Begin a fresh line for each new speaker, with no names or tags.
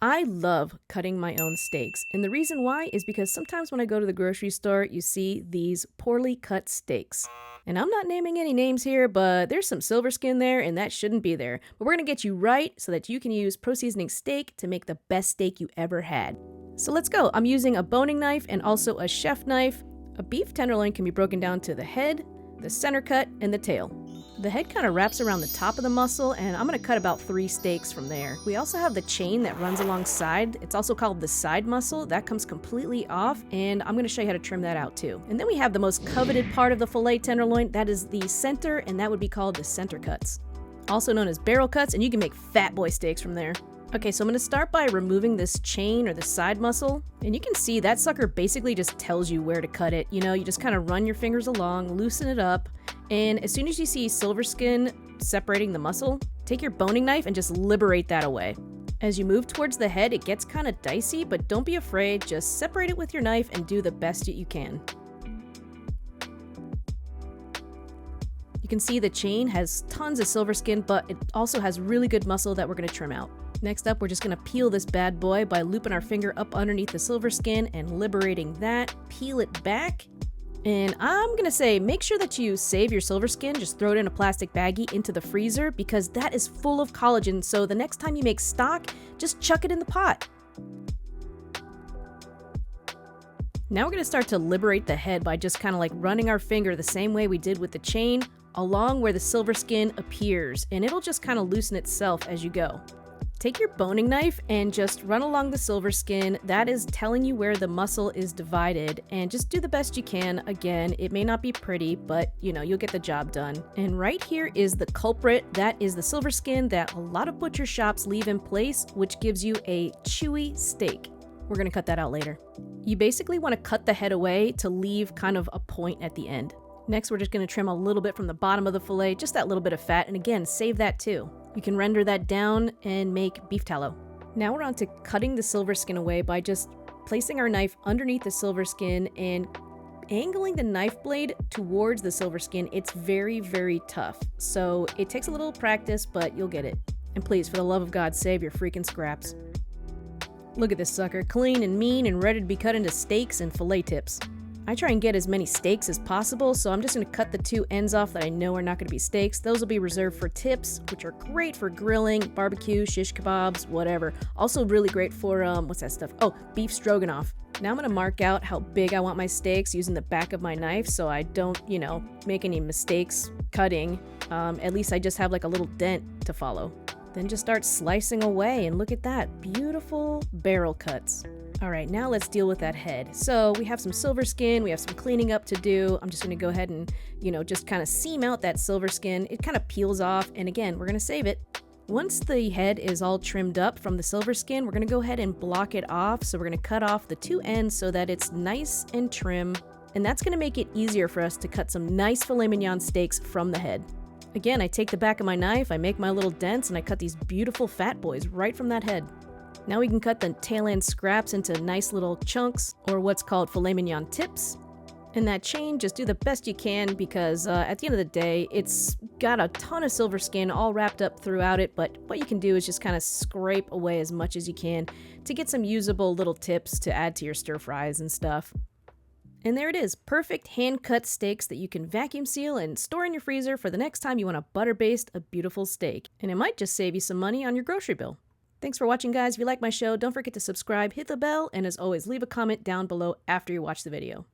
I love cutting my own steaks, and the reason why is because sometimes when I go to the grocery store, you see these poorly cut steaks. And I'm not naming any names here, but there's some silver skin there, and that shouldn't be there. But we're gonna get you right so that you can use Pro Seasoning Steak to make the best steak you ever had. So let's go. I'm using a boning knife and also a chef knife. A beef tenderloin can be broken down to the head, the center cut, and the tail. The head kind of wraps around the top of the muscle, and I'm going to cut about 3 steaks from there. We also have the chain that runs alongside. It's also called the side muscle. That comes completely off, and I'm going to show you how to trim that out too. And then we have the most coveted part of the filet tenderloin. That is the center, and that would be called the center cuts. Also known as barrel cuts, and you can make fat boy steaks from there. Okay, so I'm going to start by removing this chain or the side muscle, and you can see that sucker basically just tells you where to cut it. You know, you just kind of run your fingers along, loosen it up, and as soon as you see silver skin separating the muscle, take your boning knife and just liberate that away. As you move towards the head, it gets kind of dicey, but don't be afraid, just separate it with your knife and do the best that you can. You can see the chain has tons of silver skin, but it also has really good muscle that we're going to trim out. Next up, we're just going to peel this bad boy by looping our finger up underneath the silver skin and liberating that, peel it back. And I'm going to say, make sure that you save your silver skin, just throw it in a plastic baggie into the freezer because that is full of collagen, so the next time you make stock, just chuck it in the pot. Now we're going to start to liberate the head by just kind of like running our finger the same way we did with the chain along where the silver skin appears, and it'll just kind of loosen itself as you go. Take your boning knife and just run along the silver skin. That is telling you where the muscle is divided, and just do the best you can. Again, it may not be pretty, but you'll get the job done. And right here is the culprit. That is the silver skin that a lot of butcher shops leave in place, which gives you a chewy steak. We're gonna cut that out later. You basically want to cut the head away to leave kind of a point at the end. Next, we're just gonna trim a little bit from the bottom of the fillet, just that little bit of fat, and again, save that too. You can render that down and make beef tallow. Now we're on to cutting the silver skin away by just placing our knife underneath the silver skin and angling the knife blade towards the silver skin. It's very, very tough. So it takes a little practice, but you'll get it. And please, for the love of God, save your freaking scraps. Look at this sucker, clean and mean and ready to be cut into steaks and fillet tips. I try and get as many steaks as possible, so I'm just going to cut the 2 ends off that I know are not going to be steaks. Those will be reserved for tips, which are great for grilling, barbecue, shish kebabs, whatever. Also really great for, what's that stuff? Oh, beef stroganoff. Now I'm going to mark out how big I want my steaks using the back of my knife so I don't, make any mistakes cutting. At least I just have like a little dent to follow. Then just start slicing away, and look at that, beautiful barrel cuts. All right, now let's deal with that head. So we have some silver skin, we have some cleaning up to do. I'm just gonna go ahead and, just kind of seam out that silver skin. It kind of peels off, and again, we're gonna save it. Once the head is all trimmed up from the silver skin, we're gonna go ahead and block it off. So we're gonna cut off the 2 ends so that it's nice and trim, and that's gonna make it easier for us to cut some nice filet mignon steaks from the head. Again, I take the back of my knife, I make my little dents, and I cut these beautiful fat boys right from that head. Now we can cut the tail end scraps into nice little chunks, or what's called filet mignon tips. And that chain, just do the best you can because at the end of the day, it's got a ton of silver skin all wrapped up throughout it, but what you can do is just kind of scrape away as much as you can to get some usable little tips to add to your stir fries and stuff. And there it is, perfect hand-cut steaks that you can vacuum seal and store in your freezer for the next time you want to butter-baste a beautiful steak. And it might just save you some money on your grocery bill. Thanks for watching, guys. If you like my show, don't forget to subscribe, hit the bell, and as always, leave a comment down below after you watch the video.